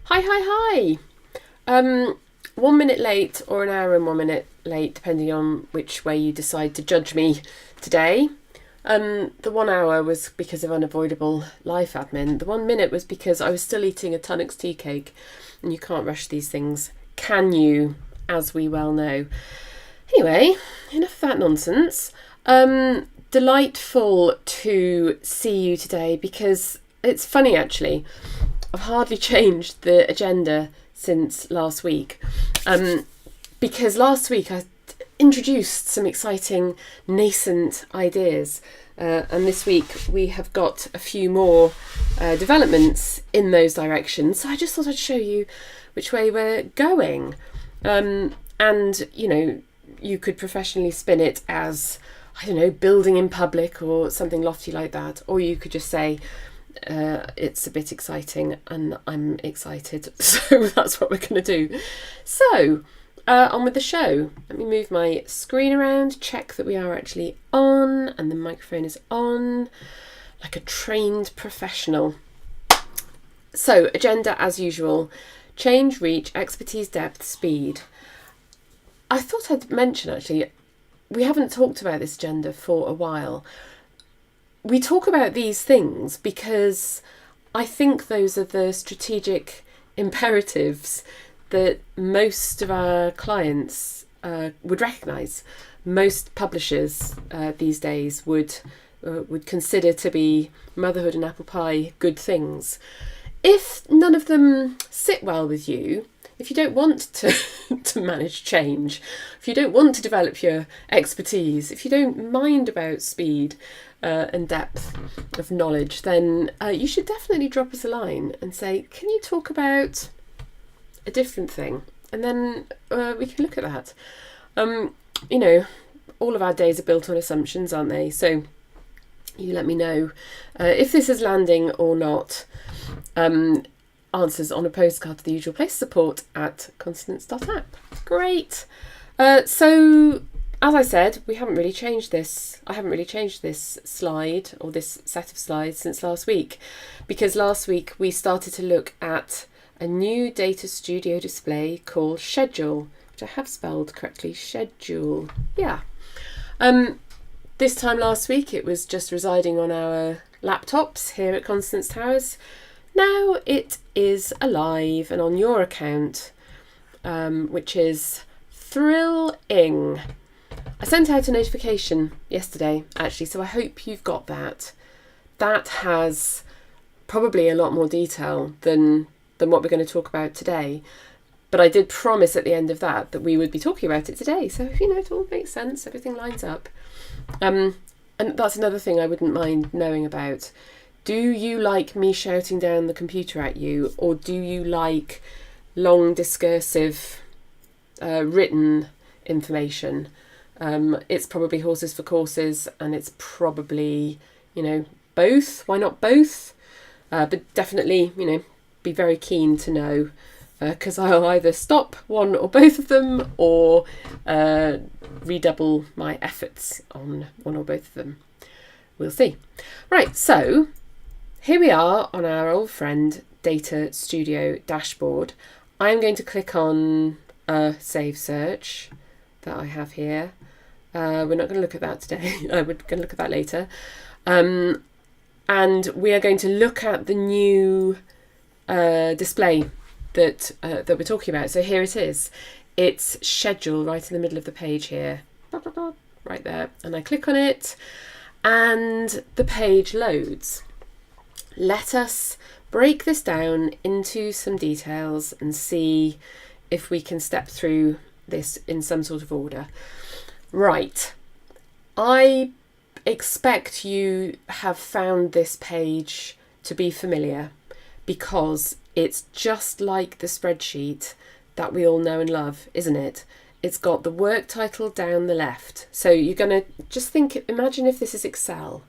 Hi, hi, hi. 1 minute late or an hour and 1 minute late, depending on which way you decide to judge me today. The 1 hour was because of unavoidable life admin. The 1 minute was because I was still eating a Tunnocks tea cake, and you can't rush these things, can you? As we well know. Anyway, enough of that nonsense. Delightful to see you today because it's funny actually. I've hardly changed the agenda since last week because last week I introduced some exciting nascent ideas and this week we have got a few more developments in those directions, so I just thought I'd show you which way we're going, and you know, you could professionally spin it as, I don't know, building in public or something lofty like that, or you could just say it's a bit exciting and I'm excited, so that's what we're going to do. So on with the show. Let me move my screen around, check that we are actually on and the microphone is on like a trained professional. So agenda as usual: change, reach, expertise, depth, speed. I thought I'd mention actually, we haven't talked about this agenda for a while. We talk about these things because I think those are the strategic imperatives that most of our clients would recognise. Most publishers these days would consider to be motherhood and apple pie good things. If none of them sit well with you, if you don't want to manage change, if you don't want to develop your expertise, if you don't mind about speed and depth of knowledge, then you should definitely drop us a line and say, can you talk about a different thing? And then we can look at that. You know, all of our days are built on assumptions, aren't they? So you let me know if this is landing or not. Answers on a postcard to the usual place, support@constance.app. Great. So, as I said, we haven't really changed this. I haven't really changed this slide or this set of slides since last week, because last week we started to look at a new data studio display called Schedule, which I have spelled correctly, Schedule. Yeah. This time last week it was just residing on our laptops here at Constance Towers. Now it is alive and on your account, which is thrilling. I sent out a notification yesterday, actually, so I hope you've got that. That has probably a lot more detail than what we're going to talk about today. But I did promise at the end of that we would be talking about it today. So, you know, it all makes sense. Everything lines up. And that's another thing I wouldn't mind knowing about. Do you like me shouting down the computer at you, or do you like long discursive written information? It's probably horses for courses, and it's probably, you know, both. Why not both? But definitely, you know, be very keen to know, because I'll either stop one or both of them, or redouble my efforts on one or both of them. We'll see. Right, so here we are on our old friend Data Studio dashboard. I'm going to click on Save Search that I have here. We're not going to look at that today. We're going to look at that later. And we are going to look at the new display that we're talking about. So here it is. It's Schedule right in the middle of the page here. Right there. And I click on it and the page loads. Let us break this down into some details and see if we can step through this in some sort of order. Right. I expect you have found this page to be familiar because it's just like the spreadsheet that we all know and love, isn't it? It's got the work title down the left. So you're going to just imagine if this is Excel,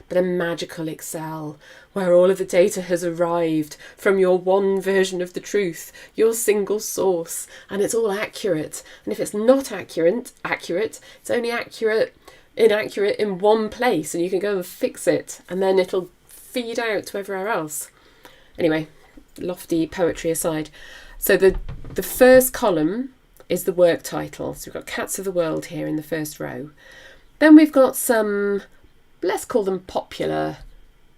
but a magical Excel where all of the data has arrived from your one version of the truth, your single source, and it's all accurate. And if it's not accurate, it's only inaccurate in one place, and you can go and fix it, and then it'll feed out to everywhere else. Anyway, lofty poetry aside. So the first column is the work title. So we've got Cats of the World here in the first row. Then we've got some, let's call them popular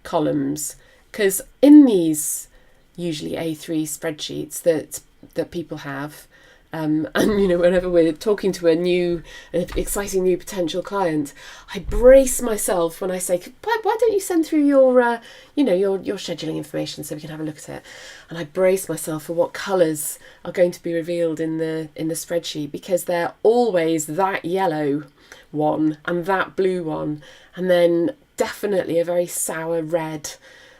columns, because in these usually A3 spreadsheets that people have, and whenever we're talking to an exciting new potential client, I brace myself when I say, why don't you send through your scheduling information so we can have a look at it? And I brace myself for what colours are going to be revealed in the spreadsheet, because they're always that yellow one and that blue one, and then definitely a very sour red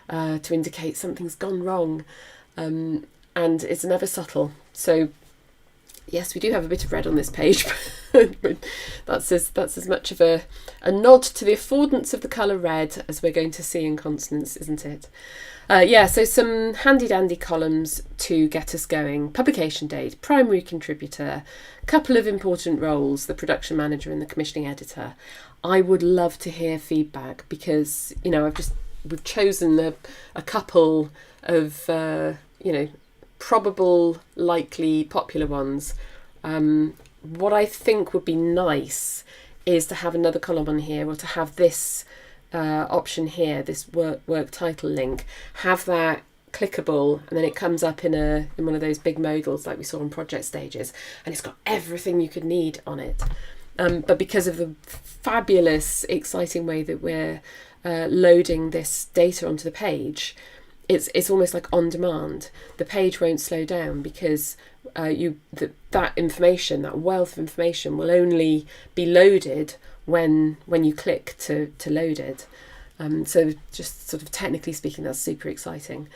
to indicate something's gone wrong, and it's never subtle. So yes, we do have a bit of red on this page, but that's as much of a nod to the affordance of the colour red as we're going to see in consonants, isn't it? So some handy-dandy columns to get us going. Publication date, primary contributor, couple of important roles, the production manager and the commissioning editor. I would love to hear feedback, because, we've chosen a couple of, probable, likely, popular ones. What I think would be nice is to have another column on here, or to have this option here, this work title link, have that clickable, and then it comes up in one of those big modals like we saw on project stages, and it's got everything you could need on it. But because of the fabulous, exciting way that we're loading this data onto the page, it's almost like on demand. The page won't slow down, because that information, that wealth of information, will only be loaded when you click to load it. So just sort of technically speaking, that's super exciting.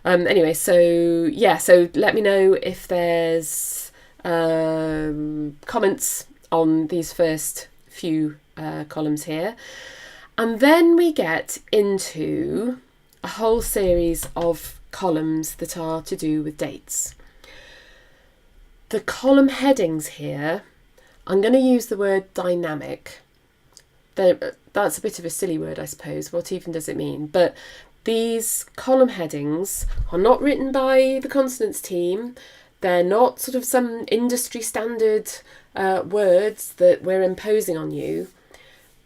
Anyway, so let me know if there's comments on these first few columns here. And then we get into a whole series of columns that are to do with dates. The column headings here, I'm going to use the word dynamic. That's a bit of a silly word, I suppose. What even does it mean? But these column headings are not written by the consonants team. They're not sort of some industry standard words that we're imposing on you.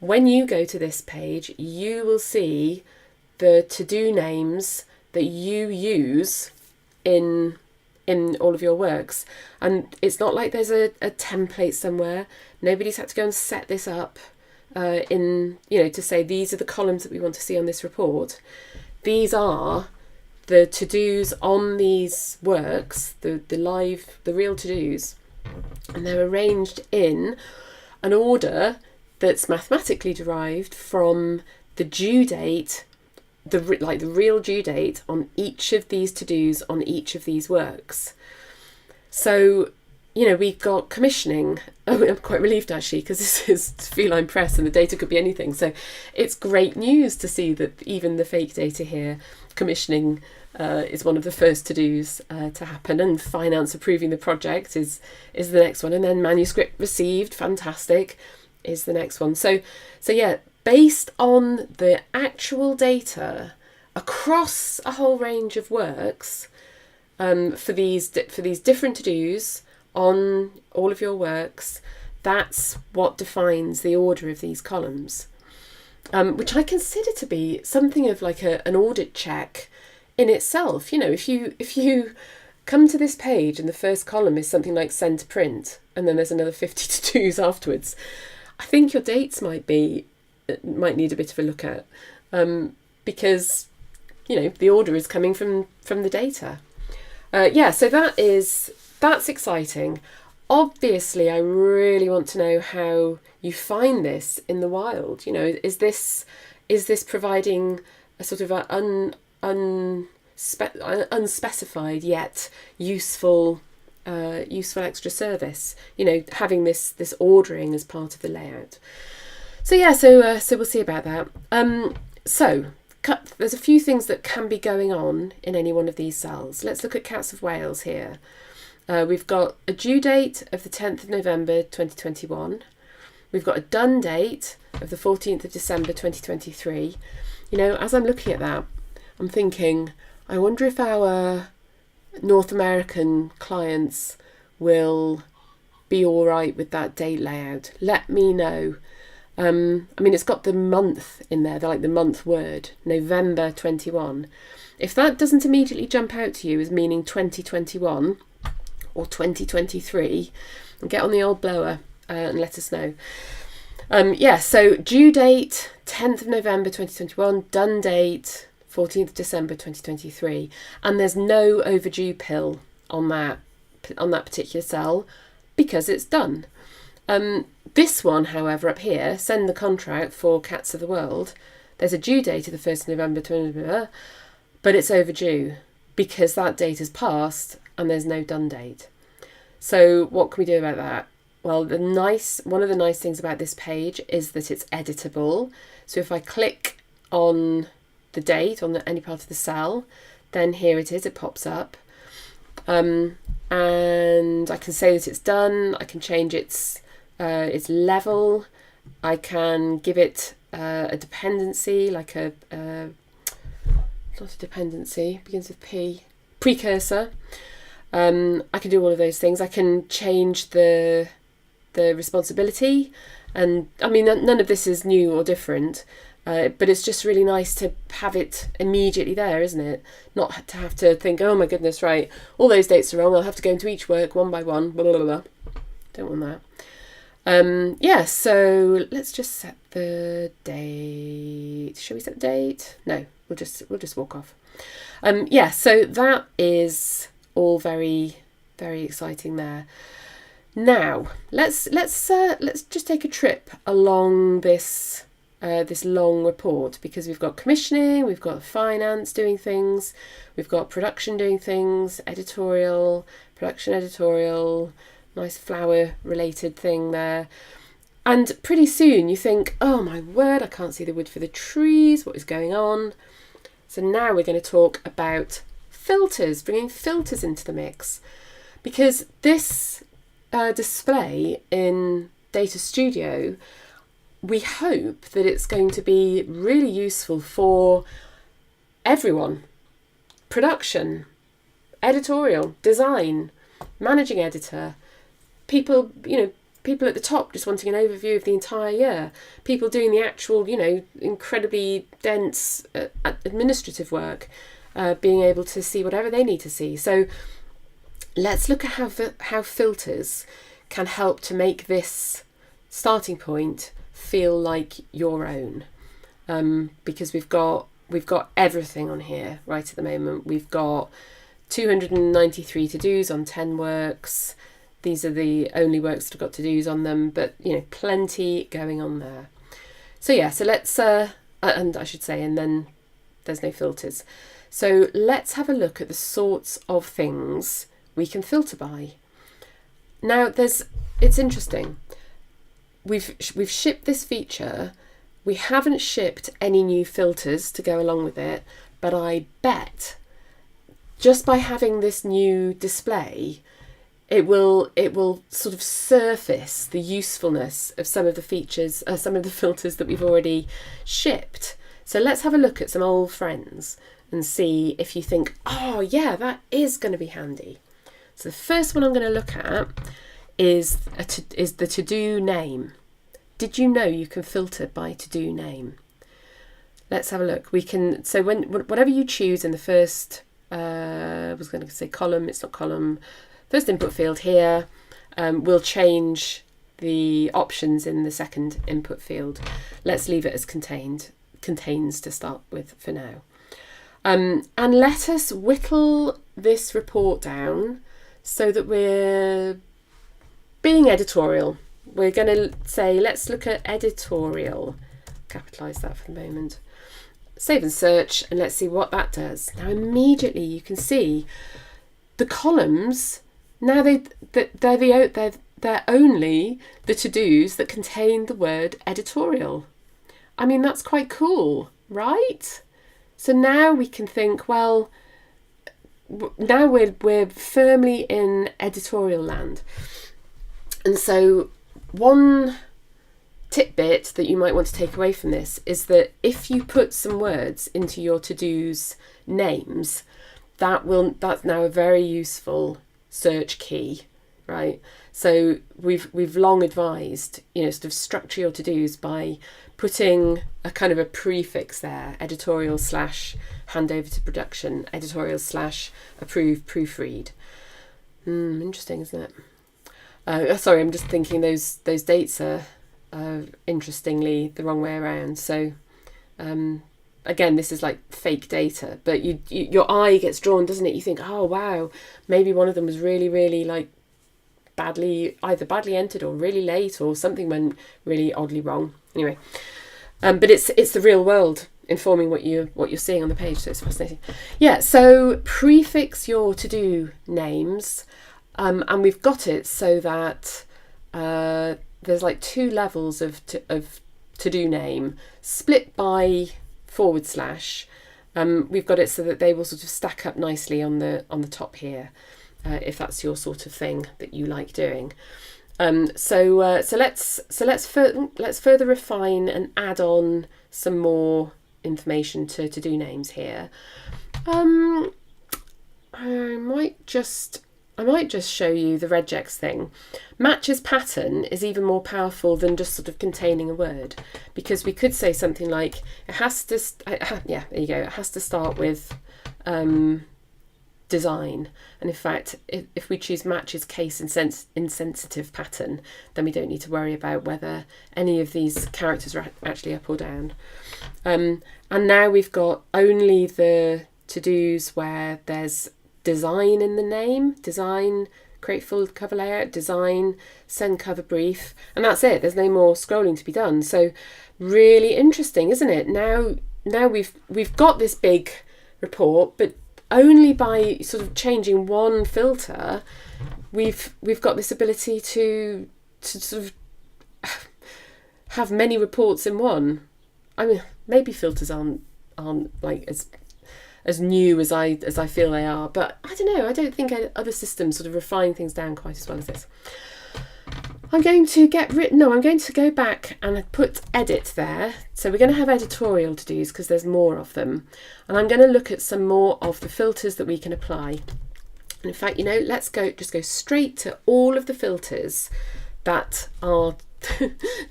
When you go to this page, you will see the to-do names that you use in all of your works. And it's not like there's a template somewhere. Nobody's had to go and set this up to say these are the columns that we want to see on this report. These are the to-dos on these works, the real to-dos, and they're arranged in an order that's mathematically derived from the due date, the real due date on each of these to-dos on each of these works. So, we've got commissioning. Oh, I'm quite relieved actually, because this is feline press and the data could be anything. So it's great news to see that even the fake data here, commissioning is one of the first to-dos to happen, and finance approving the project is the next one, and then manuscript received, fantastic, is the next one. So yeah, based on the actual data across a whole range of works, for these different to-dos on all of your works, that's what defines the order of these columns, which I consider to be something of like an audit check in itself. If you come to this page and the first column is something like send to print, and then there's another 50 to-dos afterwards, I think your dates might need a bit of a look at, because the order is coming from the data. So that's exciting. Obviously, I really want to know how you find this in the wild. Is this providing a sort of unspecified yet useful extra service? Having this ordering as part of the layout. So we'll see about that. There's a few things that can be going on in any one of these cells. Let's look at Cats of Wales here. We've got a due date of the 10th of November 2021. We've got a done date of the 14th of December 2023. As I'm looking at that, I'm thinking, I wonder if our North American clients will be all right with that date layout. Let me know. I mean, it's got the month in there, like the month word, November 21. If that doesn't immediately jump out to you as meaning 2021 or 2023, get on the old blower and let us know. Yeah, so due date 10th of November 2021, done date 14th December 2023, and there's no overdue pill on that particular cell because it's done. This one, however, up here, send the contract for Cats of the World, there's a due date of the 1st of November 2021, but it's overdue because that date has passed and there's no done date. So what can we do about that? Well, one of the nice things about this page is that it's editable. So if I click on the date on any part of the cell, then here it is, it pops up. And I can say that it's done. I can change its level. I can give it a dependency, like not a dependency, begins with P, precursor. I can do all of those things. I can change the responsibility, and I mean none of this is new or different, but it's just really nice to have it immediately there, isn't it? Not to have to think, oh my goodness, right, all those dates are wrong, I'll have to go into each work one by one, blah, blah, blah. Don't want that. Yeah, so let's just set the date. Shall we set the date? No, we'll just walk off. Yeah, so that is all very, very exciting there. Now let's just take a trip along this long report, because we've got commissioning, we've got finance doing things, we've got production doing things, editorial, production, editorial, nice flower related thing there. And pretty soon you think, oh my word, I can't see the wood for the trees, what is going on? So now we're going to talk about filters, bringing filters into the mix, because this display in Data Studio, we hope that it's going to be really useful for everyone. Production, editorial, design, managing editor, people at the top just wanting an overview of the entire year, people doing the actual, incredibly dense administrative work, being able to see whatever they need to see. So let's look at how filters can help to make this starting point feel like your own, because we've got everything on here right at the moment. We've got 293 to-dos on 10 works. These are the only works that have got to-dos on them, but plenty going on there. So yeah, so let's and I should say, and then there's no filters. So let's have a look at the sorts of things we can filter by. Now it's interesting. We've shipped this feature. We haven't shipped any new filters to go along with it, but I bet just by having this new display, it will sort of surface the usefulness of some of the features, some of the filters that we've already shipped. So let's have a look at some old friends and see if you think, oh yeah, that is going to be handy. So the first one I'm going to look at is the to-do name. Did you know you can filter by to-do name? Let's have a look. We can, so whatever you choose in the first, I was going to say column, it's not column, first input field here, will change the options in the second input field. Let's leave it as contains to start with for now. And let us whittle this report down so that we're being editorial. We're going to say, let's look at editorial. Capitalise that for the moment. Save and search, and let's see what that does. Now immediately you can see the columns. Now they're only the to-dos that contain the word editorial. I mean, that's quite cool, right? So now we can think, well, now we're firmly in editorial land. And so one tidbit that you might want to take away from this is that if you put some words into your to-dos names, that's now a very useful search key, right? So we've long advised, sort of structure your to-dos by putting a kind of a prefix there, editorial / hand over to production, editorial / approve proofread. Interesting, isn't it? Sorry, I'm just thinking those dates are interestingly the wrong way around. So again, this is like fake data, but your eye gets drawn, doesn't it? You think, oh wow, maybe one of them was really, really like either badly entered or really late, or something went really oddly wrong. Anyway, but it's the real world informing what you're seeing on the page, so it's fascinating. Yeah, so prefix your to-do names, and we've got it so that there's like 2 levels of to-do name split by /. We've got it so that they will sort of stack up nicely on the top here, if that's your sort of thing that you like doing. So let's further refine and add on some more information to do names here. I might just show you the regex thing. Matches pattern is even more powerful than just sort of containing a word, because we could say something like it has to start with design, and in fact if we choose matches case insensitive pattern, then we don't need to worry about whether any of these characters are actually up or down. And now we've got only the to-dos where there's design in the name, design, create full cover layout, design, send cover brief, and that's it. There's no more scrolling to be done. So really interesting, isn't it? Now we've got this big report, but only by sort of changing one filter, we've got this ability to sort of have many reports in one. I mean, maybe filters aren't like as new as I feel they are, but I don't know. I don't think other systems sort of refine things down quite as well as this. I'm going to go back and put edit there. So we're going to have editorial to-dos because there's more of them. And I'm going to look at some more of the filters that we can apply. And in fact, let's go straight to all of the filters that are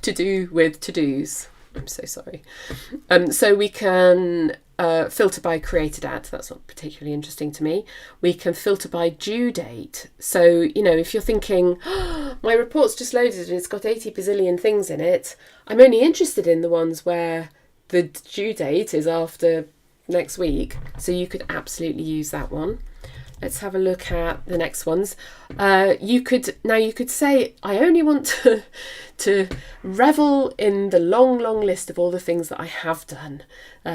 to do with to-dos. I'm so sorry. So we can filter by created at. That's not particularly interesting to me. We can filter by due date. So, if you're thinking, oh, my report's just loaded and it's got 80 bazillion things in it, I'm only interested in the ones where the due date is after next week. So you could absolutely use that one. Let's have a look at the next ones. You could say, I only want to revel in the long list of all the things that I have done.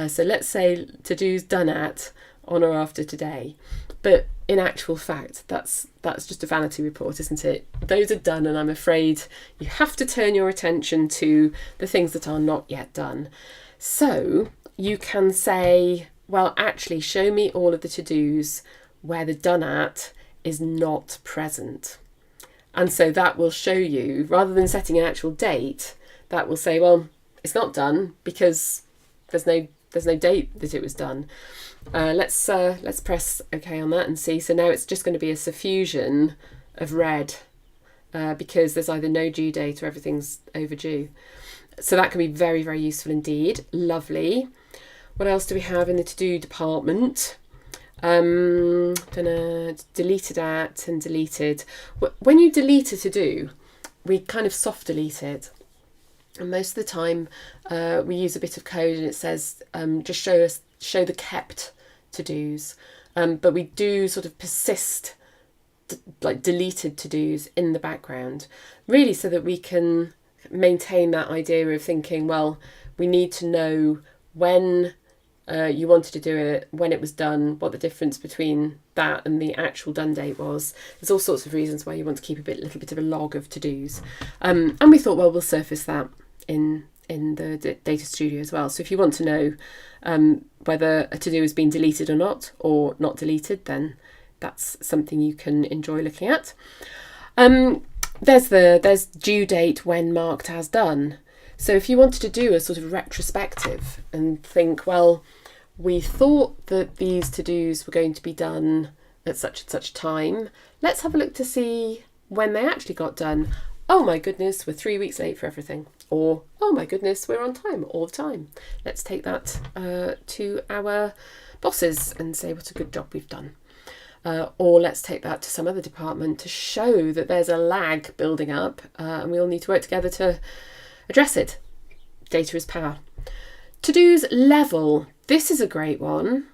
So let's say to-dos done at, on or after today. But in actual fact, that's just a vanity report, isn't it? Those are done, and I'm afraid you have to turn your attention to the things that are not yet done. So you can say, well, actually show me all of the to-dos where the done at is not present. And so that will show you, rather than setting an actual date, that will say, well, it's not done because there's no date that it was done. Let's press OK on that and see. So now it's just going to be a suffusion of red because there's either no due date or everything's overdue. So that can be very, very useful indeed. Lovely. What else do we have in the to-do department? Deleted at and deleted. When you delete a to-do, we kind of soft delete it, and most of the time we use a bit of code and it says just show the kept to-dos, but we do sort of persist like deleted to-dos in the background, really so that we can maintain that idea of thinking, well, we need to know when you wanted to do it, when it was done, what the difference between that and the actual done date was. There's all sorts of reasons why you want to keep a little bit of a log of to-dos. And we thought, well, we'll surface that in the Data Studio as well. So if you want to know whether a to-do has been deleted or not deleted, then that's something you can enjoy looking at. There's due date when marked as done. So if you wanted to do a sort of retrospective and think, well, we thought that these to-dos were going to be done at such and such time. Let's have a look to see when they actually got done. Oh my goodness, we're 3 weeks late for everything. Or, oh my goodness, we're on time all the time. Let's take that to our bosses and say what a good job we've done. Or let's take that to some other department to show that there's a lag building up and we all need to work together to address it. Data is power. To-dos level. This is a great one.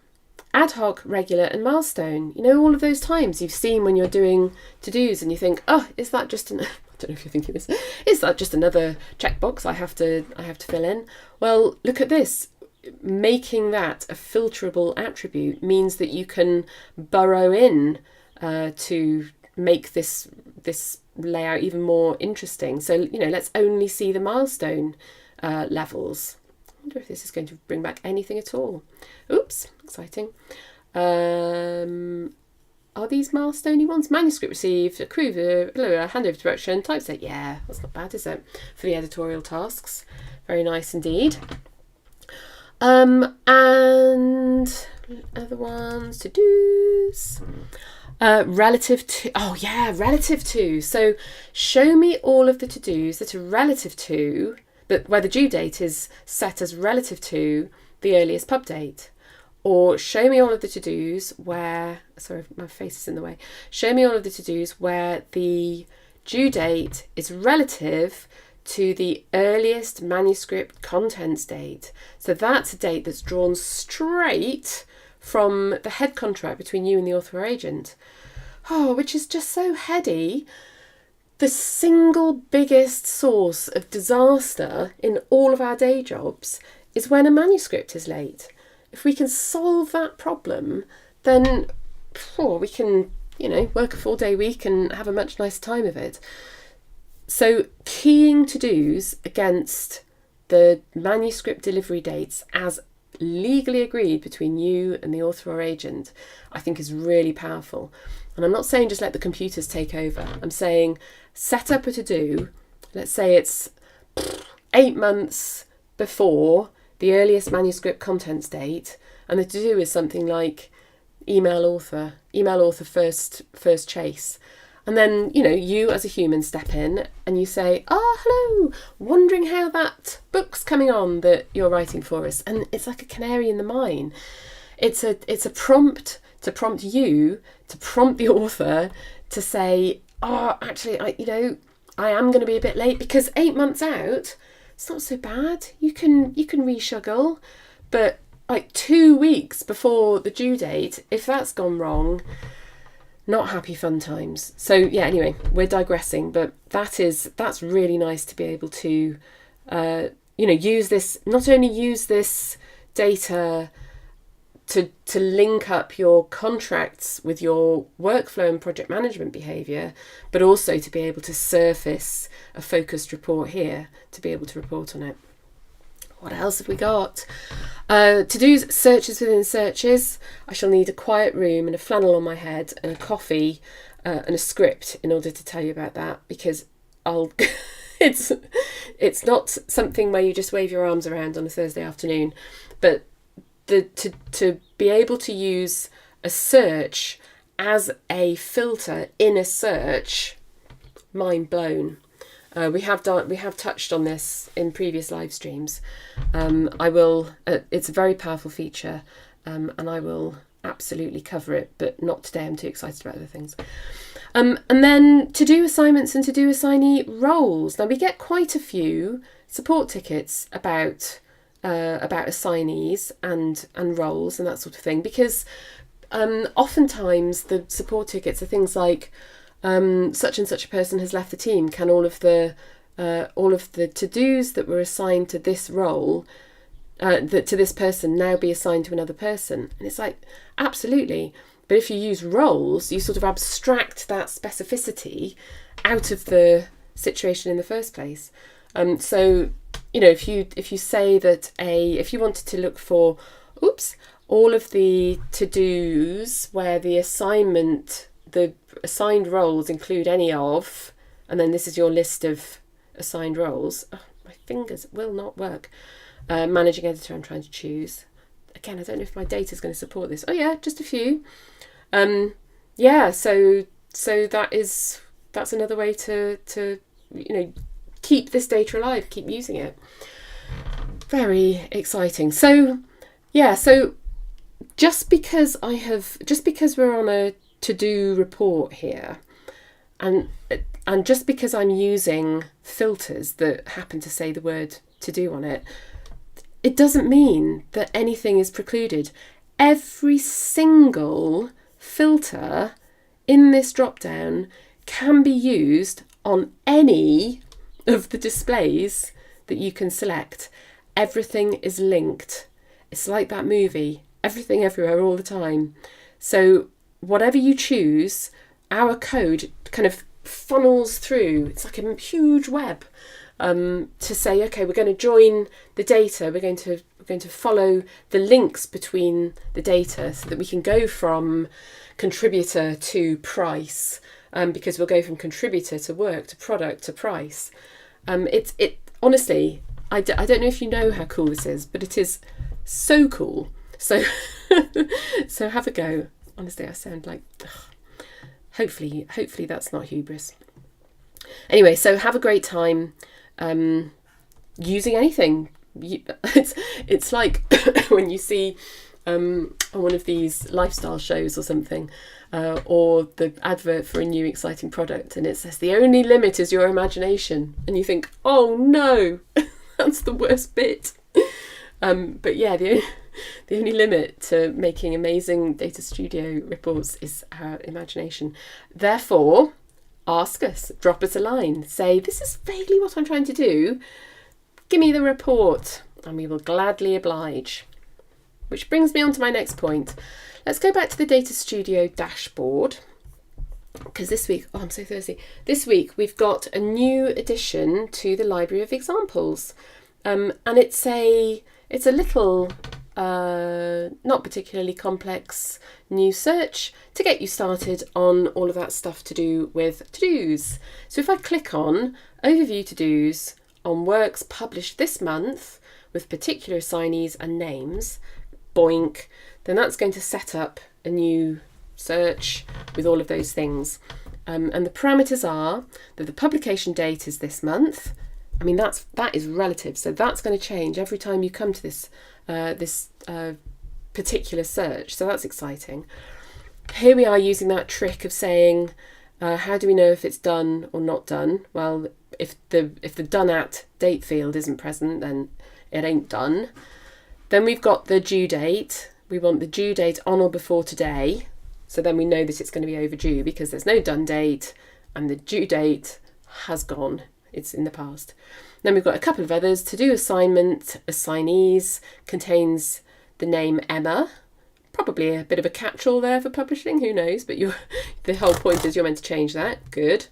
Ad hoc, regular and milestone. You know, all of those times you've seen when you're doing to-dos and you think, oh, is that just an... I don't know if you're thinking this. Is that just another checkbox I have to fill in? Well, look at this. Making that a filterable attribute means that you can burrow in to make this layout even more interesting. So, you know, let's only see the milestone levels. I wonder if this is going to bring back anything at all. Oops, exciting. Are these milestone-y ones? Manuscript received, approved, handover direction, typeset. Yeah, that's not bad, is it? For the editorial tasks. Very nice indeed. And other ones, to-dos. Relative to, oh yeah, relative to. So show me all of the to-dos that are relative to, where the due date is set as relative to the earliest pub date. Or show me all of the to-dos where, sorry, my face is in the way. Show me all of the to-dos where the due date is relative to the earliest manuscript contents date. So that's a date that's drawn straight from the head contract between you and the author or agent. Oh, which is just so heady. The single biggest source of disaster in all of our day jobs is when a manuscript is late. If we can solve that problem, then we can, you know, work a 4-day week and have a much nicer time of it. So keying to-dos against the manuscript delivery dates as legally agreed between you and the author or agent, I think is really powerful. And I'm not saying just let the computers take over. I'm saying set up a to-do. Let's say it's 8 months before the earliest manuscript contents date, and the to-do is something like email author first chase. And then, you know, you as a human step in and you say, oh, hello, wondering how that book's coming on that you're writing for us. And it's like a canary in the mine. It's a prompt to prompt you, to prompt the author to say, oh, actually, I am going to be a bit late because 8 months out, it's not so bad. You can reshuggle, but like 2 weeks before the due date, if that's gone wrong, not happy fun times. So yeah, anyway, we're digressing, but that's really nice to be able to, use this, not only use this data to link up your contracts with your workflow and project management behaviour, but also to be able to surface a focused report here to be able to report on it. What else have we got? To-dos, searches within searches. I shall need a quiet room and a flannel on my head and a coffee and a script in order to tell you about that, because it's not something where you just wave your arms around on a Thursday afternoon, but to be able to use a search as a filter in a search, mind blown. We have touched on this in previous live streams. I will. It's a very powerful feature, and I will absolutely cover it, but not today. I'm too excited about other things. And then to-do assignments and to-do assignee roles. Now we get quite a few support tickets about assignees and roles and that sort of thing, because oftentimes the support tickets are things like such and such a person has left the team. Can all of the to-dos that were assigned to this role, to this person, now be assigned to another person? And it's like, absolutely. But if you use roles, you sort of abstract that specificity out of the situation in the first place. So, you know, if you say that if you wanted to look for, all of the to-dos where the assigned roles include any of, and then this is your list of assigned roles. Oh, my fingers will not work. Managing editor, I'm trying to choose. again, I don't know if my data is going to support this. Oh yeah, just a few. Yeah, so that's another way to keep this data alive, keep using it. Very exciting. So yeah, so just because we're on a to-do report here, and just because I'm using filters that happen to say the word to do on it, it doesn't mean that anything is precluded. Every single filter in this drop down can be used on any of the displays that you can select. Everything is linked. It's like that movie, everything everywhere all the time. So whatever you choose, our code kind of funnels through. It's like a huge web to say, okay, we're going to join the data. We're going to follow the links between the data so that we can go from contributor to price, because we'll go from contributor to work to product to price. It honestly, I don't know if you know how cool this is, but it is so cool. So so have a go. Honestly, I sound like, hopefully that's not hubris. Anyway, so have a great time using anything. It's like when you see on one of these lifestyle shows or something, or the advert for a new exciting product, and it says the only limit is your imagination, and you think, oh no, that's the worst bit. But yeah, the only limit to making amazing Data Studio reports is our imagination. Therefore, ask us, drop us a line, say, this is vaguely what I'm trying to do. Give me the report, and we will gladly oblige. Which brings me on to my next point. Let's go back to the Data Studio dashboard, because this week, I'm so thirsty. This week we've got a new addition to the library of examples, and it's a little not particularly complex new search to get you started on all of that stuff to do with to-dos. So if I click on Overview to-dos on works published this month with particular assignees and names, boink, then that's going to set up a new search with all of those things. And the parameters are that the publication date is this month. I mean, that is relative, so that's going to change every time you come to this particular search. So that's exciting. Here we are using that trick of saying, how do we know if it's done or not done? Well, if the done at date field isn't present, then it ain't done. Then we've got the due date. We want the due date on or before today. So then we know that it's going to be overdue because there's no done date and the due date has gone. It's in the past. Then we've got a couple of others. To do assignment, assignees, contains the name Emma. Probably a bit of a catch-all there for publishing, who knows, but the whole point is you're meant to change that. Good.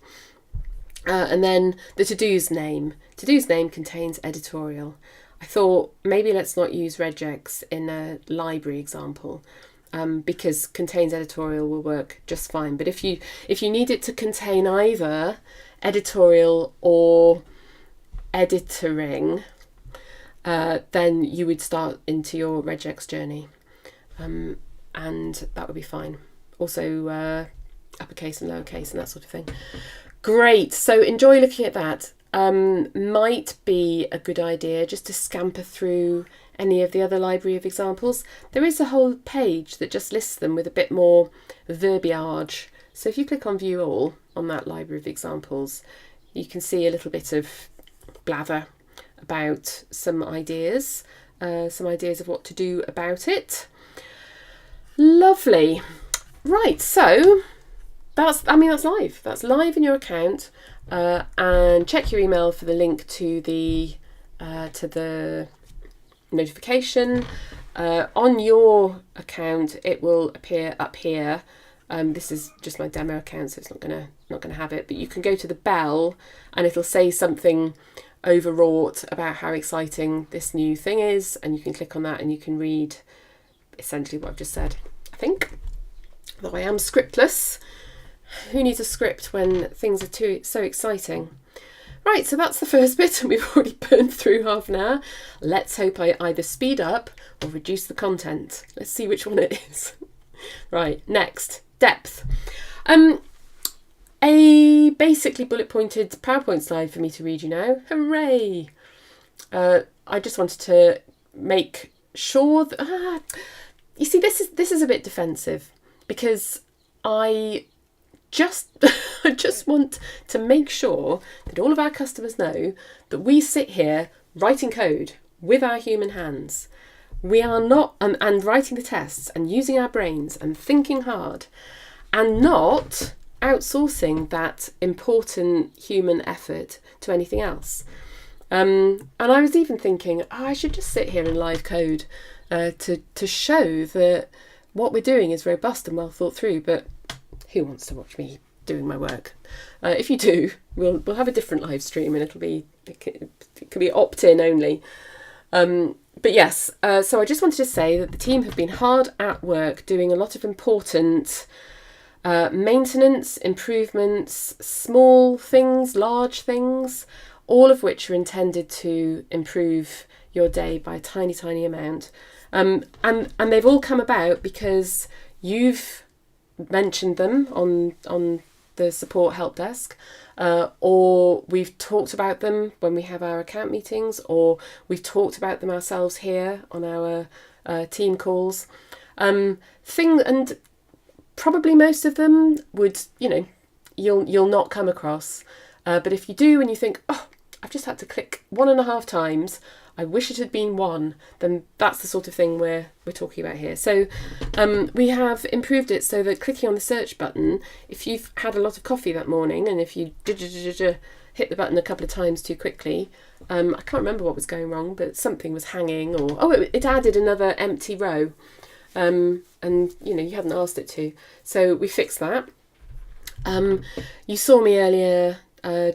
And then the to-do's name. To-do's name contains editorial. I thought maybe let's not use regex in a library example, because contains editorial will work just fine. But if you need it to contain either editorial or editoring, then you would start into your regex journey, and that would be fine. Also uppercase and lowercase and that sort of thing. Great, so enjoy looking at that. Might be a good idea just to scamper through any of the other library of examples. There is a whole page that just lists them with a bit more verbiage. So if you click on View All on that library of examples, you can see a little bit of blather about some ideas of what to do about it. Lovely. Right, so that's live. That's live in your account. And check your email for the link to the notification. On your account, it will appear up here. This is just my demo account, so it's not gonna have it. But you can go to the bell, and it'll say something overwrought about how exciting this new thing is, and you can click on that, and you can read essentially what I've just said. I think, though I am scriptless. Who needs a script when things are so exciting? Right, so that's the first bit, and we've already burned through half an hour. Let's hope I either speed up or reduce the content. Let's see which one it is. Right, next, depth. A basically bullet pointed PowerPoint slide for me to read you now. Hooray! I just wanted to make sure that, you see, this is a bit defensive, because I just want to make sure that all of our customers know that we sit here writing code with our human hands. We are not, and writing the tests and using our brains and thinking hard, and not outsourcing that important human effort to anything else. And I was even thinking, I should just sit here and live code to show that what we're doing is robust and well thought through. But who wants to watch me doing my work? If you do, we'll have a different live stream, and it can be opt-in only. But yes, so I just wanted to say that the team have been hard at work doing a lot of important maintenance, improvements, small things, large things, all of which are intended to improve your day by a tiny, tiny amount. And they've all come about because you've mentioned them on the support help desk, or we've talked about them when we have our account meetings, or we've talked about them ourselves here on our team calls. And probably most of them would, you'll not come across. But if you do, and you think, oh, I've just had to click 1.5 times, I wish it had been 1, then that's the sort of thing we're talking about here. So we have improved it so that clicking on the search button, if you've had a lot of coffee that morning, and if you hit the button a couple of times too quickly, I can't remember what was going wrong, but something was hanging, or it added another empty row, and you hadn't asked it to. So we fixed that. You saw me earlier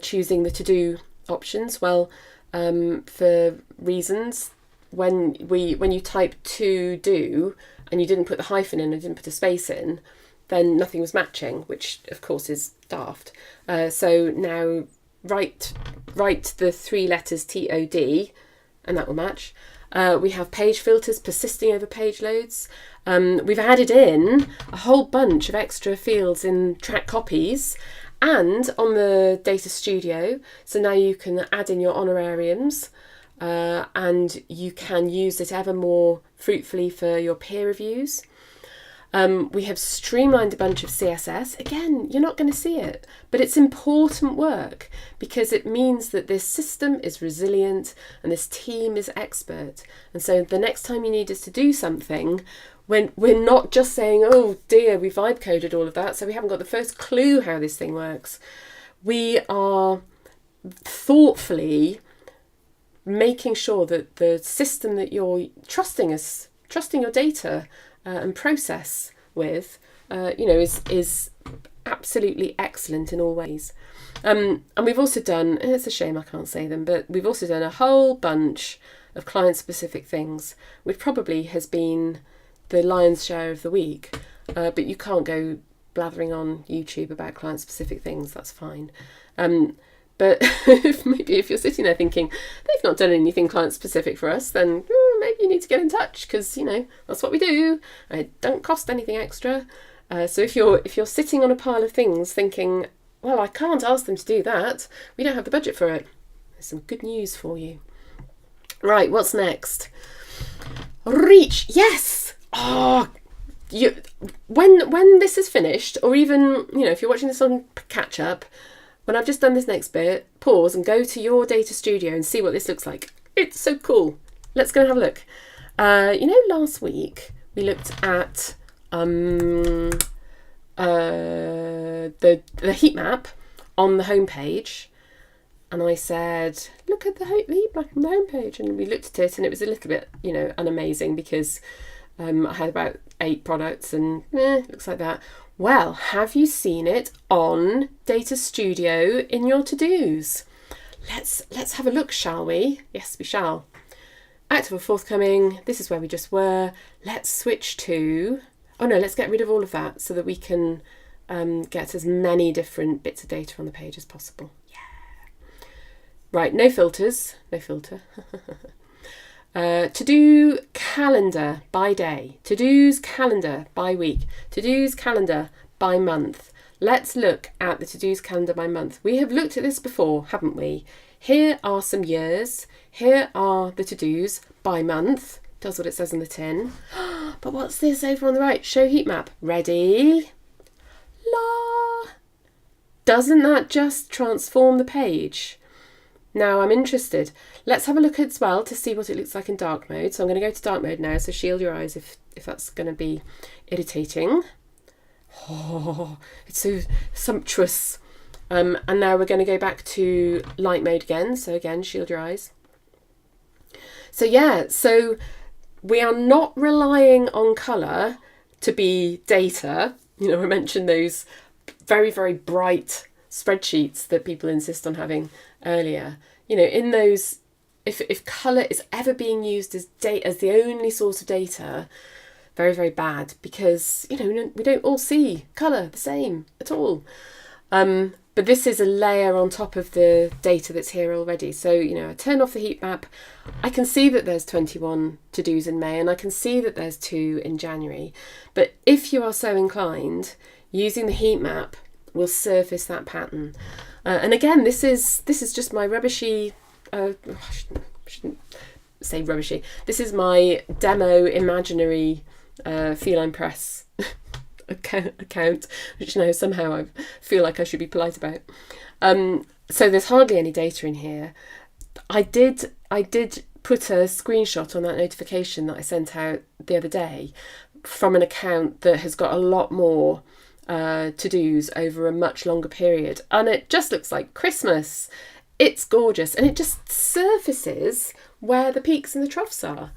choosing the to-do options. Well, for reasons, when you type to do and you didn't put the hyphen in and didn't put a space in, then nothing was matching, which of course is daft. So now write the 3 letters TOD, and that will match. We have page filters persisting over page loads. We've added in a whole bunch of extra fields in track copies and on the Data Studio. So now you can add in your honorariums, and you can use it ever more fruitfully for your peer reviews. We have streamlined a bunch of CSS. Again, you're not going to see it, but it's important work because it means that this system is resilient and this team is expert. And so the next time you need us to do something, when we're not just saying, oh dear, we vibe coded all of that, so we haven't got the first clue how this thing works. We are thoughtfully making sure that the system that you're trusting your data and process with, is absolutely excellent in all ways. And we've also done, and it's a shame I can't say them, but we've also done a whole bunch of client-specific things, which probably has been the lion's share of the week. But you can't go blathering on YouTube about client-specific things, that's fine. But if you're sitting there thinking, they've not done anything client-specific for us, then maybe you need to get in touch, because, that's what we do. It don't cost anything extra. So if you're sitting on a pile of things thinking, well, I can't ask them to do that, we don't have the budget for it, there's some good news for you. Right, what's next? Reach, yes! When this is finished, or even, if you're watching this on catch up, when I've just done this next bit, pause and go to your Data Studio and see what this looks like. It's so cool. Let's go and have a look. Last week we looked at the heat map on the homepage, and I said, look at the heat map on the homepage, and we looked at it, and it was a little bit, unamazing because I had about 8 products, and looks like that. Well, have you seen it on Data Studio in your to-dos? Let's have a look, shall we? Yes, we shall. Active or forthcoming, this is where we just were. Let's switch to, let's get rid of all of that so that we can get as many different bits of data on the page as possible. Yeah. Right, no filters, no filter. To-do calendar by day, to-dos calendar by week, to-dos calendar by month. Let's look at the to-dos calendar by month. We have looked at this before, haven't we? Here are some years. Here are the to-dos by month. Does what it says on the tin. But what's this over on the right? Show heat map. Ready? La! Doesn't that just transform the page? Now I'm interested. Let's have a look as well to see what it looks like in dark mode. So I'm going to go to dark mode now, so shield your eyes if that's going to be irritating. Oh, it's so sumptuous. And now we're going to go back to light mode again. So again, shield your eyes. So yeah, so we are not relying on colour to be data. You know, I mentioned those very, very bright spreadsheets that people insist on having earlier. You know, in those, if colour is ever being used as the only source of data, very, very bad, because, you know, we don't all see colour the same at all. But this is a layer on top of the data that's here already. So, you know, I turn off the heat map. I can see that there's 21 to-dos in May, and I can see that there's 2 in January. But if you are so inclined, using the heat map will surface that pattern. And again, this is just my rubbishy, I shouldn't say rubbishy. This is my demo imaginary Feline Press account, which, you know, somehow I feel like I should be polite about. So there's hardly any data in here. I did put a screenshot on that notification that I sent out the other day from an account that has got a lot more to-dos over a much longer period, and it just looks like Christmas. It's gorgeous, and it just surfaces where the peaks and the troughs are.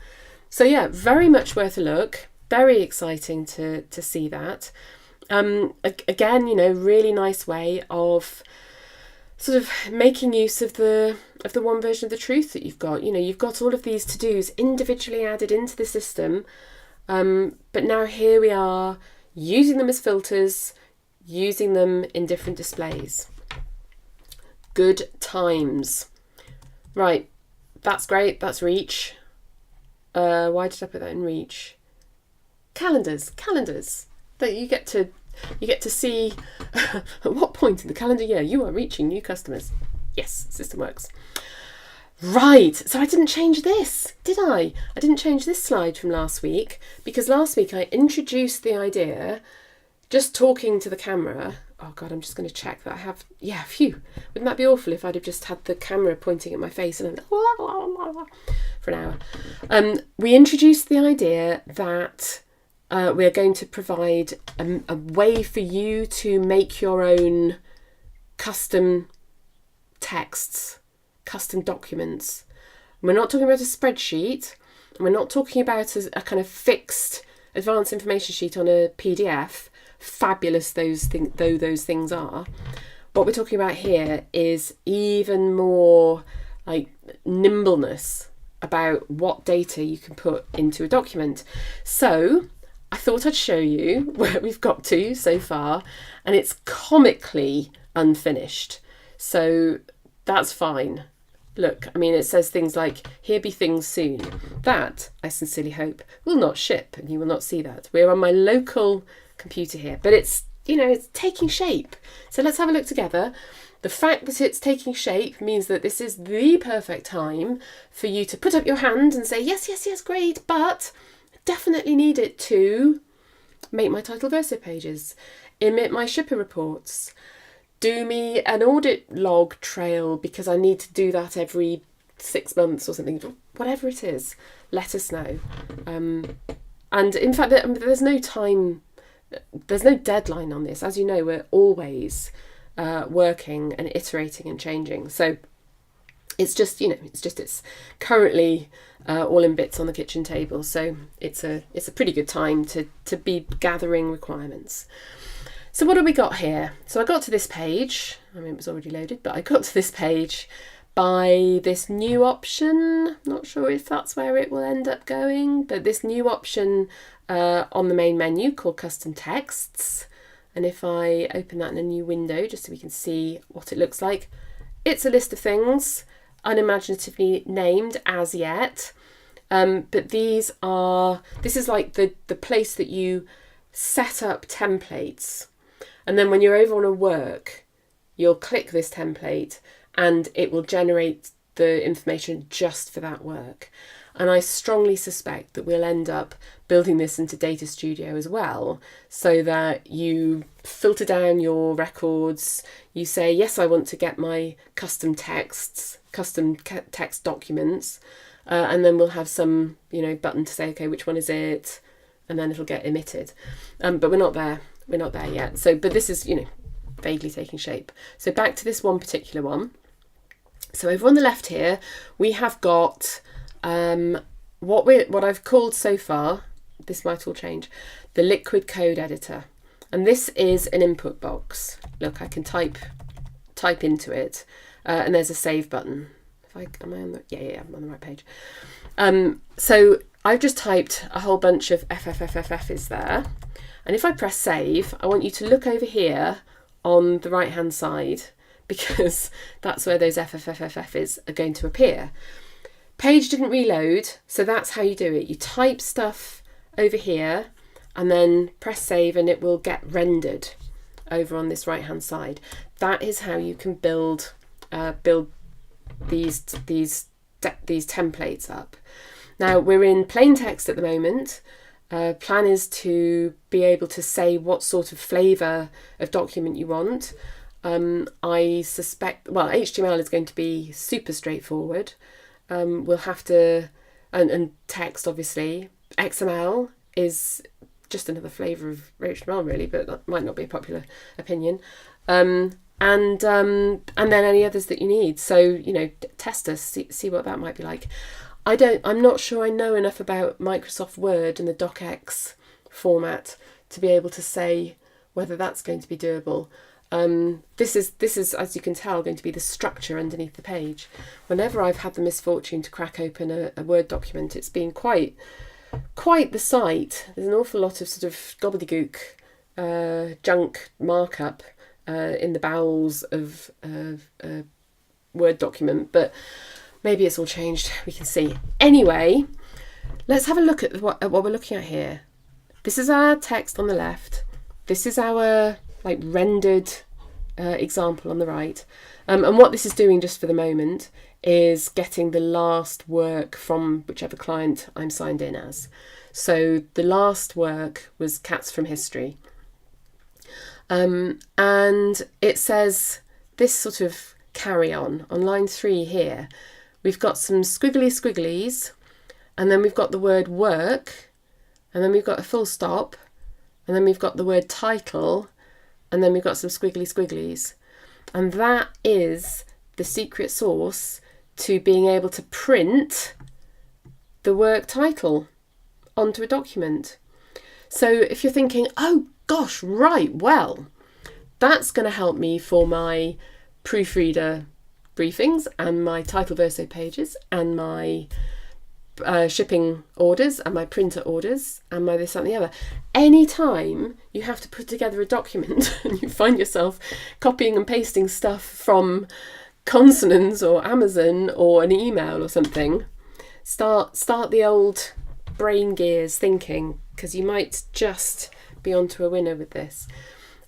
So yeah, very much worth a look. Very exciting to see that. Again, you know, really nice way of sort of making use of the one version of the truth that you've got. You know, you've got all of these to-dos individually added into the system, but now here we are using them as filters, using them in different displays. Good times. Right, that's great. That's Reach. Why did I put that in Reach? Calendars. That you get to see at what point in the calendar year you are reaching new customers. Yes, system works. Right, so I didn't change this, did I? I didn't change this slide from last week, because last week I introduced the idea, just talking to the camera. Oh God, I'm just going to check that I have, yeah, phew. Wouldn't that be awful if I'd have just had the camera pointing at my face and for an hour. We introduced the idea that we're going to provide a way for you to make your own custom texts, custom documents. We're not talking about a spreadsheet. We're not talking about a kind of fixed advanced information sheet on a PDF, fabulous though those things are. What we're talking about here is even more like nimbleness about what data you can put into a document. So I thought I'd show you where we've got to so far, and it's comically unfinished. So that's fine. Look, I mean, it says things like, here be things soon. That, I sincerely hope, will not ship, and you will not see that. We're on my local computer here, but it's, you know, it's taking shape. So let's have a look together. The fact that it's taking shape means that this is the perfect time for you to put up your hand and say, yes, yes, yes, great, but definitely need it to make my title verso pages, emit my shipper reports, do me an audit log trail because I need to do that every 6 months or something. Whatever it is, let us know. And in fact, there's no time, there's no deadline on this. As you know, we're always working and iterating and changing. So it's just, you know, it's currently all in bits on the kitchen table. So it's a pretty good time to be gathering requirements. So what have we got here? So I got to this page. I mean, it was already loaded, but I got to this page by this new option. Not sure if that's where it will end up going, but this new option on the main menu called Custom Texts. And if I open that in a new window, just so we can see what it looks like, it's a list of things. unimaginatively named as yet. But this is like the place that you set up templates. And then when you're over on a work, you'll click this template and it will generate the information just for that work. And I strongly suspect that we'll end up building this into Data Studio as well, so that you filter down your records, you say, yes, I want to get my custom text documents, and then we'll have some, button to say, okay, which one is it? And then it'll get emitted. But we're not there. We're not there yet. So, but this is, vaguely taking shape. So back to this one particular one. So over on the left here, we have got what I've called so far, this might all change, the liquid code editor. And this is an input box. Look, I can type into it, and there's a save button. Am I on the? Yeah, I'm on the right page. So I've just typed a whole bunch of FFFFF there, and if I press save, I want you to look over here on the right hand side, because that's where those FFFFs are going to appear. Page didn't reload, so that's how you do it. You type stuff over here and then press save and it will get rendered over on this right hand side. That is how you can build these templates up. Now we're in plain text at the moment. Plan is to be able to say what sort of flavour of document you want. I suspect, HTML is going to be super straightforward. We'll have to, and text obviously. XML is just another flavour of HTML really, but that might not be a popular opinion. And then any others that you need. So, test us, see what that might be like. I'm not sure I know enough about Microsoft Word and the docx format to be able to say whether that's going to be doable. This is, as you can tell, going to be the structure underneath the page. Whenever I've had the misfortune to crack open a Word document, it's been quite the sight. There's an awful lot of sort of gobbledygook, junk markup in the bowels of a Word document, but maybe it's all changed. We can see. Anyway, let's have a look at what we're looking at here. This is our text on the left. This is our rendered example on the right. And what this is doing just for the moment is getting the last work from whichever client I'm signed in as. So the last work was Cats from History. And it says this sort of carry on line 3 here. We've got some squiggly squigglies, and then we've got the word work, and then we've got a full stop, and then we've got the word title, and then we've got some squiggly squigglies. And that is the secret sauce to being able to print the work title onto a document. So if you're thinking, oh gosh, right, well, that's going to help me for my proofreader briefings and my title verso pages and my shipping orders and my printer orders and my this, that and the other. Anytime you have to put together a document and you find yourself copying and pasting stuff from Consonance or Amazon or an email or something, start the old brain gears thinking, because you might just be onto a winner with this.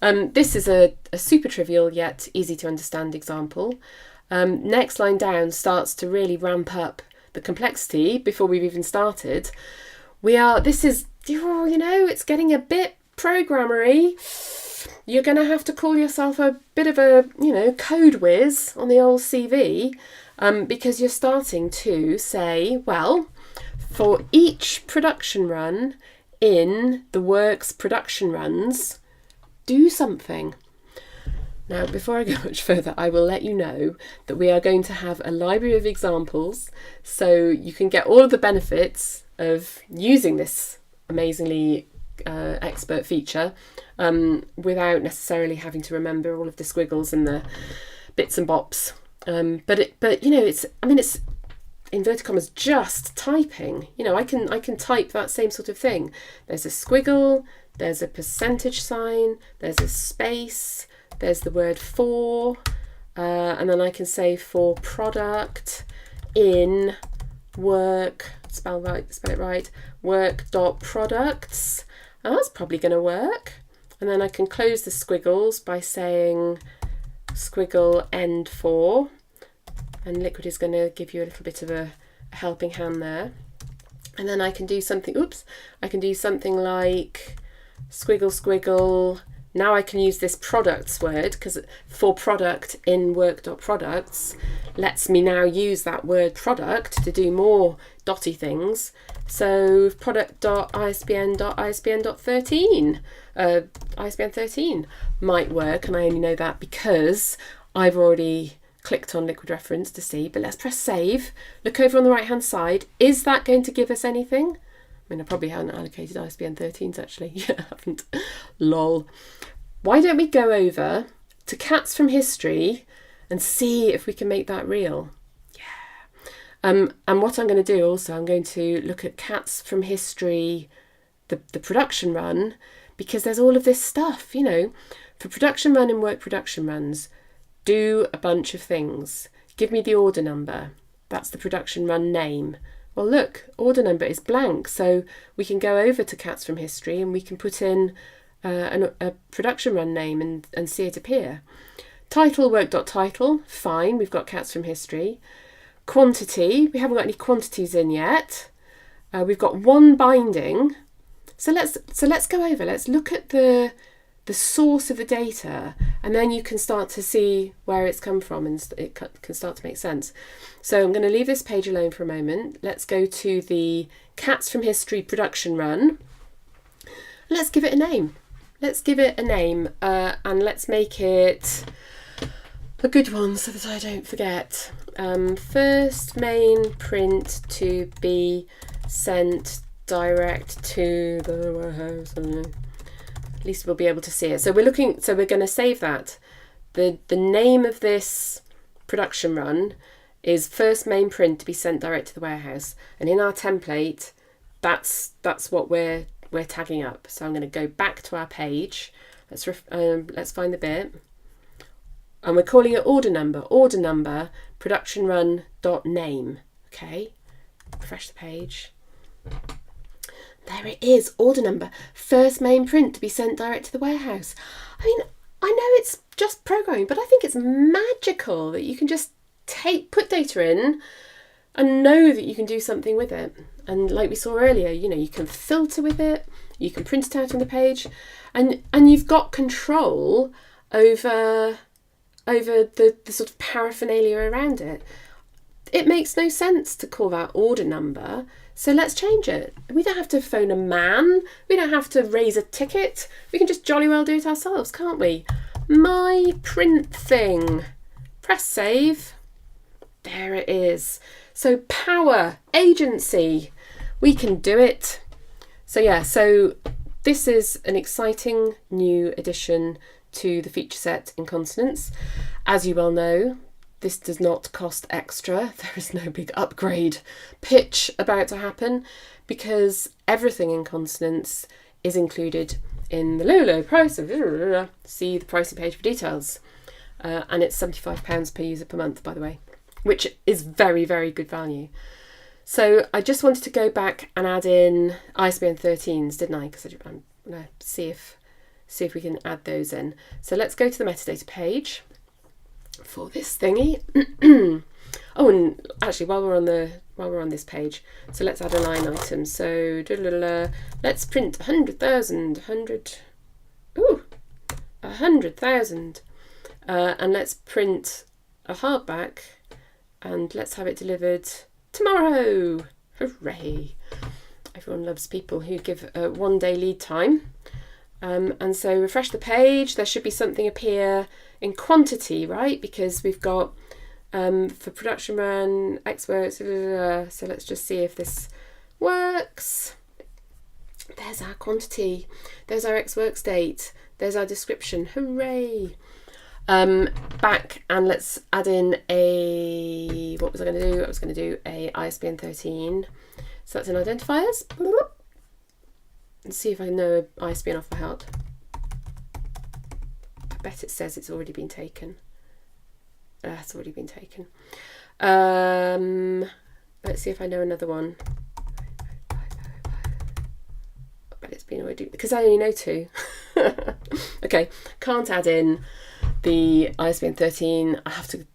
This is a super trivial yet easy to understand example. Next line down starts to really ramp up the complexity before we've even started. It's getting a bit programmery. You're going to have to call yourself a bit of a, code whiz on the old CV, because you're starting to say, well, for each production run in the works production runs, do something. Now, before I go much further, I will let you know that we are going to have a library of examples, so you can get all of the benefits of using this amazingly expert feature without necessarily having to remember all of the squiggles and the bits and bops. It's inverted commas just typing. I can type that same sort of thing. There's a squiggle, there's a percentage sign, there's a space. There's the word for, and then I can say for product, in work, spell it right, work.products. Oh, that's probably going to work. And then I can close the squiggles by saying squiggle end 4. And Liquid is going to give you a little bit of a helping hand there. And then I can do something, I can do something like squiggle, squiggle. Now I can use this products word, because for product in work.products lets me now use that word product to do more dotty things. So product.isbn.isbn.13, ISBN 13 might work, and I only know that because I've already clicked on Liquid Reference to see, but let's press save. Look over on the right hand side. Is that going to give us anything? I mean, I probably haven't allocated ISBN 13s actually. Yeah, I haven't. Lol. Why don't we go over to cats from history and see if we can make that real? Yeah. And what I'm going to do also, I'm going to look at cats from history, the production run, because there's all of this stuff, you know, for production run and work production runs. Do a bunch of things. Give me the order number. That's the production run name. Well, look, order number is blank. So we can go over to cats from history and we can put in a production run name and see it appear. Title, work.title, fine. We've got cats from history. Quantity, we haven't got any quantities in yet. We've got one binding. So let's go over. Let's look at the source of the data, and then you can start to see where it's come from and it can start to make sense. So I'm going to leave this page alone for a moment. Let's go to the Cats from History production run. Let's give it a name. And let's make it a good one so that I don't forget. First main print to be sent direct to the warehouse. At least we'll be able to see it. So we're going to save that. The name of this production run is first main print to be sent direct to the warehouse. And in our template, that's what we're tagging up. So I'm going to go back to our page. Let's find the bit. And we're calling it order number, production run dot name. Okay, refresh the page. There it is, order number, first main print to be sent direct to the warehouse. I mean, I know it's just programming, but I think it's magical that you can just put data in and know that you can do something with it. And like we saw earlier, you know, you can filter with it, you can print it out on the page, and you've got control over the sort of paraphernalia around it. It makes no sense to call that order number. So let's change it. We don't have to phone a man. We don't have to raise a ticket. We can just jolly well do it ourselves, can't we? My print thing. Press save. There it is. So power, agency. We can do it. So yeah, so this is an exciting new addition to the feature set in Consonance. As you well know, this does not cost extra. There is no big upgrade pitch about to happen because everything in Consonance is included in the low price of, see the pricing page for details. And it's £75 per user per month, by the way, which is very, very good value. So I just wanted to go back and add in ISBN 13s, didn't I? Because I'm going to see if we can add those in. So let's go to the metadata page for this thingy. Oh, and actually, while we're on this page, so let's add a line item. So let's print 100,000, and let's print a hardback, and let's have it delivered tomorrow. Hooray! Everyone loves people who give a 1 day lead time. And so refresh the page. There should be something appear in quantity, right? Because we've got for production run, Xworks, so let's just see if this works. There's our quantity. There's our Xworks date. There's our description. Hooray! Back and let's add in a, what was I going to do? I was going to do a ISBN 13. So that's in identifiers. And see if I know ISBN off by heart. I bet it says it's already been taken. It's already been taken. Let's see if I know another one. But it's been already, because I only know 2. Okay, can't add in the ISBN 13. I have to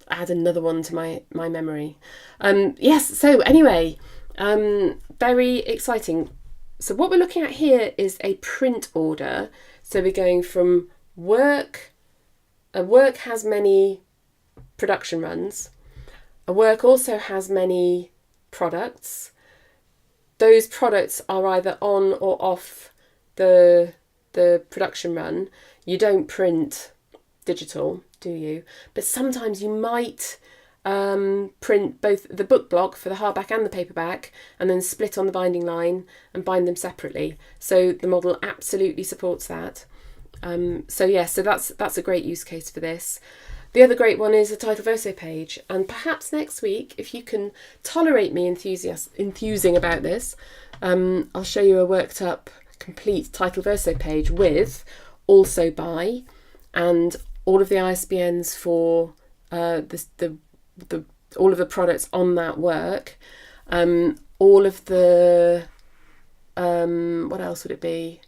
add another one to my memory. Yes, so anyway, very exciting. So what we're looking at here is a print order. So we're going from work. A work has many production runs. A work also has many products. Those products are either on or off the production run. You don't print digital, do you? But sometimes you might print both the book block for the hardback and the paperback, and then split on the binding line and bind them separately. So the model absolutely supports that. So that's a great use case for this. The other great one is a title verso page, and perhaps next week, if you can tolerate me enthusing about this, I'll show you a worked up complete title verso page with also by and all of the ISBNs for all of the products on that work, all of the what else would it be?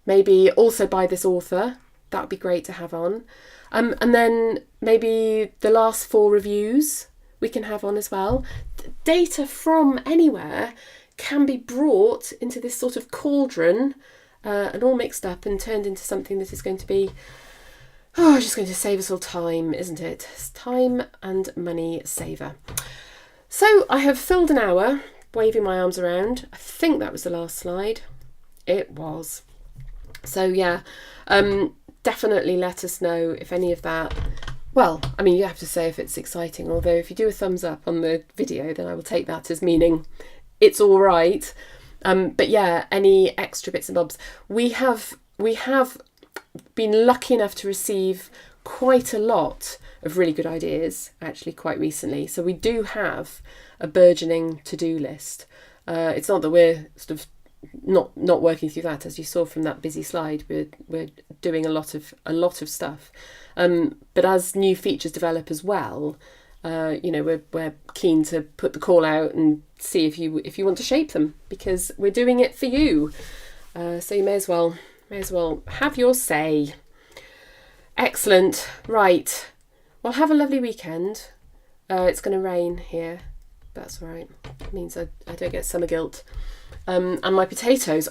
Maybe also by this author. That would be great to have on. And then maybe the last 4 reviews we can have on as well. Data from anywhere can be brought into this sort of cauldron and all mixed up and turned into something that is going to be, just going to save us all time, isn't it? It's time and money saver. So I have filled an hour waving my arms around. I think that was the last slide. It was. So yeah, definitely let us know if any of that, well, I mean, you have to say if it's exciting, although if you do a thumbs up on the video, then I will take that as meaning it's all right. But yeah, any extra bits and bobs. We have been lucky enough to receive quite a lot of really good ideas, actually, quite recently. So we do have a burgeoning to-do list. It's not that we're sort of not working through that, as you saw from that busy slide. We're doing a lot of stuff, but as new features develop as well, we're keen to put the call out and see if you want to shape them, because we're doing it for you. So you may as well have your say. Excellent. Right. Well, have a lovely weekend. It's going to rain here. That's all right. It means I don't get summer guilt. And my potatoes,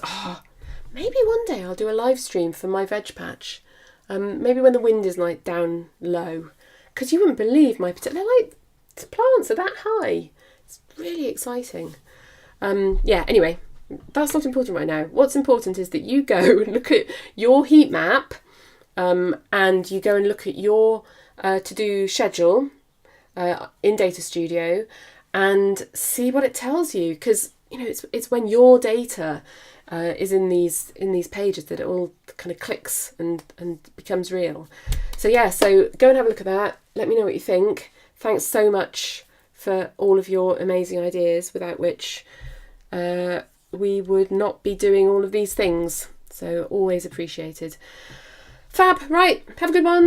maybe one day I'll do a live stream for my veg patch. Maybe when the wind is like down low, because you wouldn't believe my potatoes. They're like, the plants are that high. It's really exciting. Anyway, that's not important right now. What's important is that you go and look at your heat map, and you go and look at your to-do schedule in Data Studio and see what it tells you, because it's when your data is in these pages that it all kind of clicks and becomes real. So go and have a look at that. Let me know what you think. Thanks so much for all of your amazing ideas, without which we would not be doing all of these things. So always appreciated. Fab. Right. Have a good one.